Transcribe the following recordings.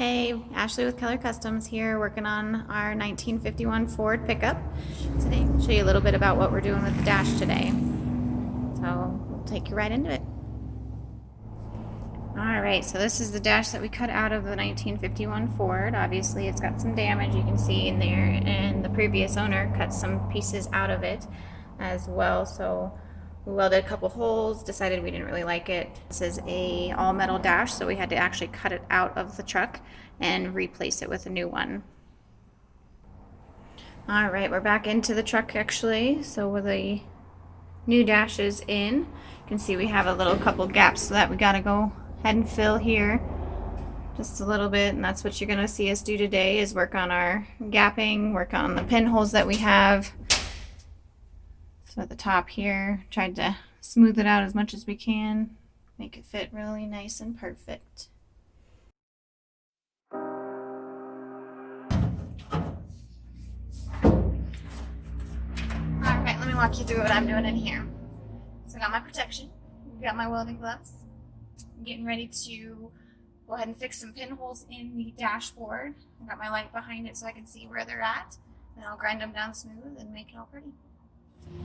Hey, Ashley with Keller Customs here, working on our 1951 Ford pickup. Today, I'll show you a little bit about what we're doing with the dash today. So we'll take you right into it. Alright, so this is the dash that we cut out of the 1951 Ford. Obviously it's got some damage you can see in there, and the previous owner cut some pieces out of it as well. So we welded a couple holes, decided we didn't really like it. This is a all metal dash, so we had to actually cut it out of the truck and replace it with a new one. Alright, we're back into the truck actually. So with the new dash is in, you can see we have a little couple gaps so that we gotta go ahead and fill here just a little bit, and that's what you're gonna see us do today, is work on our gapping, work on the pinholes that we have. So at the top here, tried to smooth it out as much as we can, make it fit really nice and perfect. Alright, let me walk you through what I'm doing in here. So I got my protection, got my welding gloves. I'm getting ready to go ahead and fix some pinholes in the dashboard. I got my light behind it so I can see where they're at. Then I'll grind them down smooth and make it all pretty.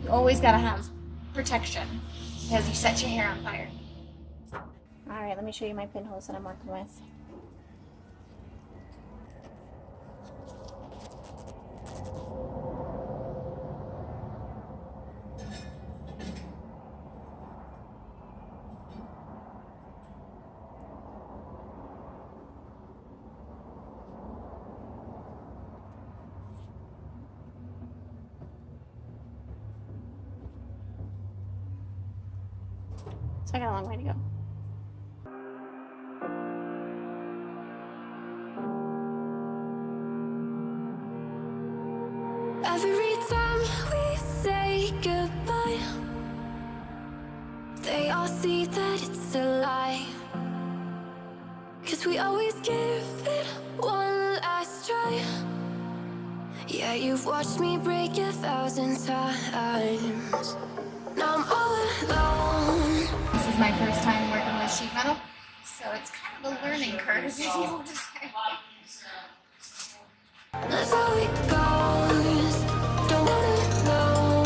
You always gotta have protection because you set your hair on fire. Alright, let me show you my pinholes that I'm working with. So I got a long way to go. Every time we say goodbye, they all see that it's a lie. 'Cause we always give it one last try. Yeah, you've watched me break 1,000 times. Now I'm all alone. This is my first time working with sheet metal, so it's kind of a learning curve, if you want to say. That's how it goes. Don't wanna know.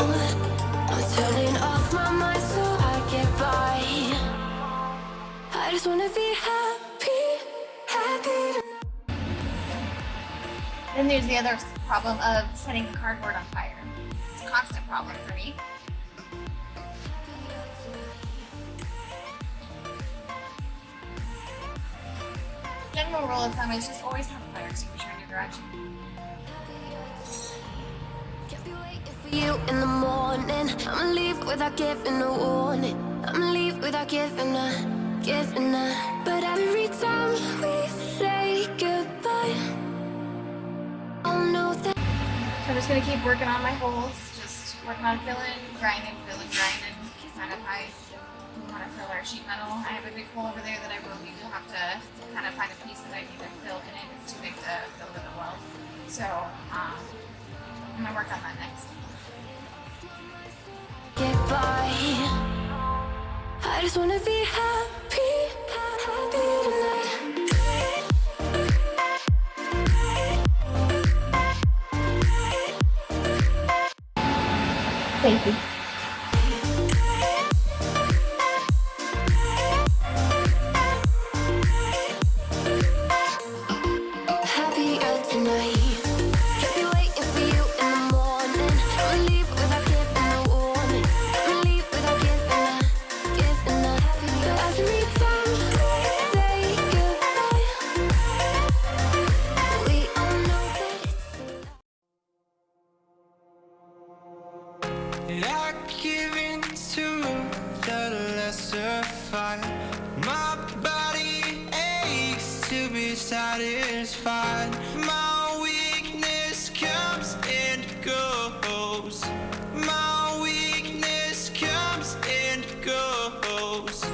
I'm turning off my mind so I get by. I just wanna be happy, happy tonight. Then there's the other problem of setting the cardboard on fire. It's a constant problem for me. General rule of thumb is just always have a fire extinguisher in your garage. Can't be waiting for you in the morning. I'ma leave without giving a warning. I'ma leave without giving a. But every time we say goodbye, I'll know that. So I'm just gonna keep working on my holes, just working on filling, grinding. Kind of how we want to fill our sheet metal. I have a big hole over there that I will need to have to kind of find a piece that I need to fill in it. It's too big to fill with a weld. So I'm gonna work on that next. Get by. I just wanna be happy, happy tonight. Safety. Happier tonight. Can't be waiting for you in the morning. I'ma leave without giving a warning. I'ma leave without giving a. But every time we say goodbye, we all know that it's And I give in to the lesser fight. My body aches to be satisfied. My weakness comes and goes. My weakness comes and goes.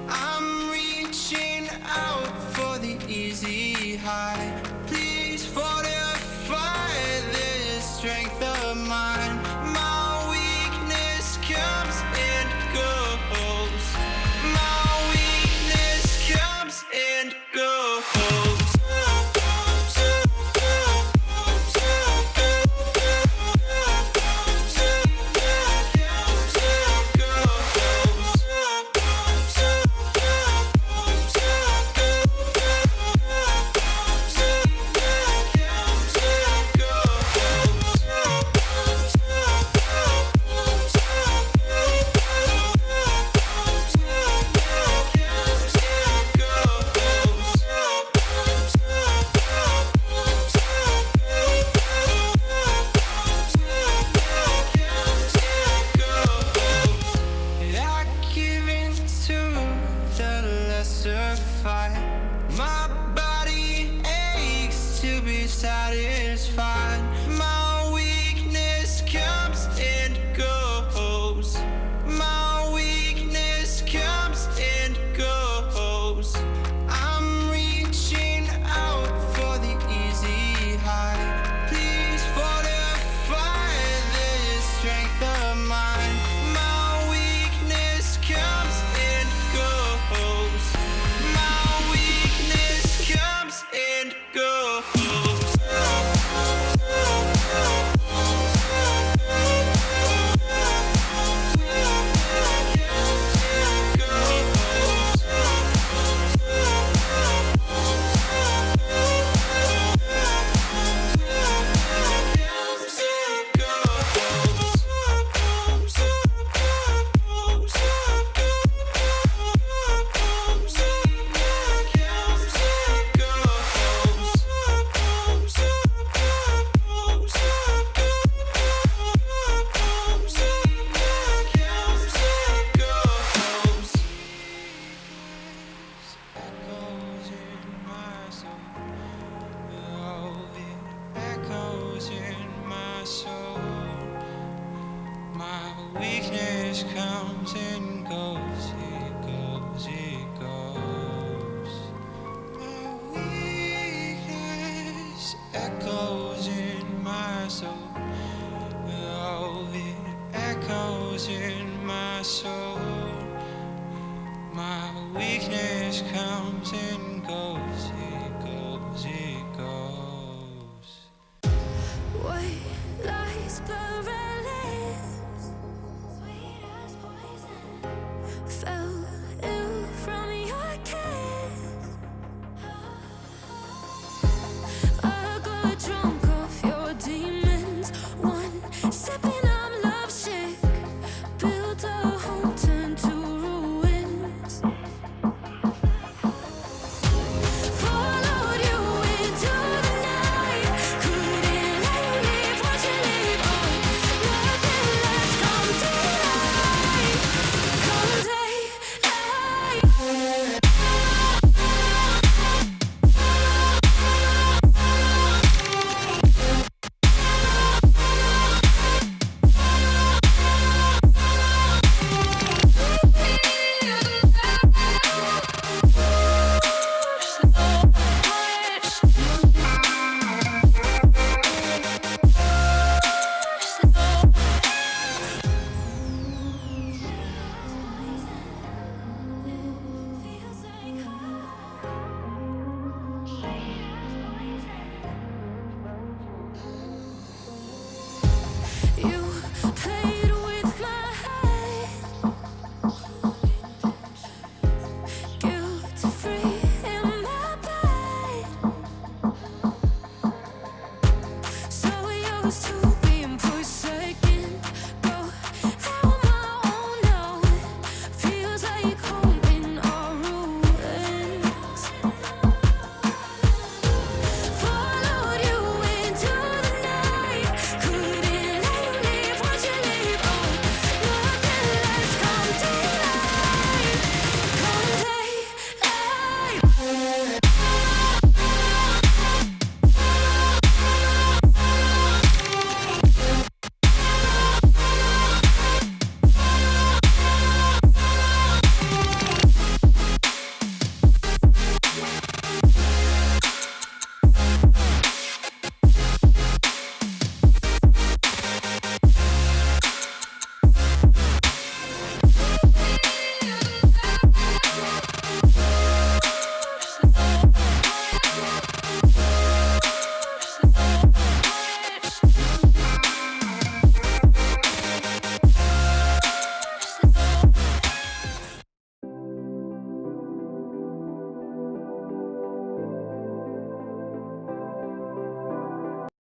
I'm reaching out for the easy high. Please fortify this strength of mine. My weakness comes and goes. My weakness comes and goes. be satisfied. My weakness comes and goes. My weakness comes and goes. I'm reaching out for the easy high. Please fortify this strength of mine. My weakness comes and goes. My weakness comes and goes. Weakness comes and goes, it goes, it goes. My weakness echoes in my soul. Oh, it echoes in my soul. My weakness comes and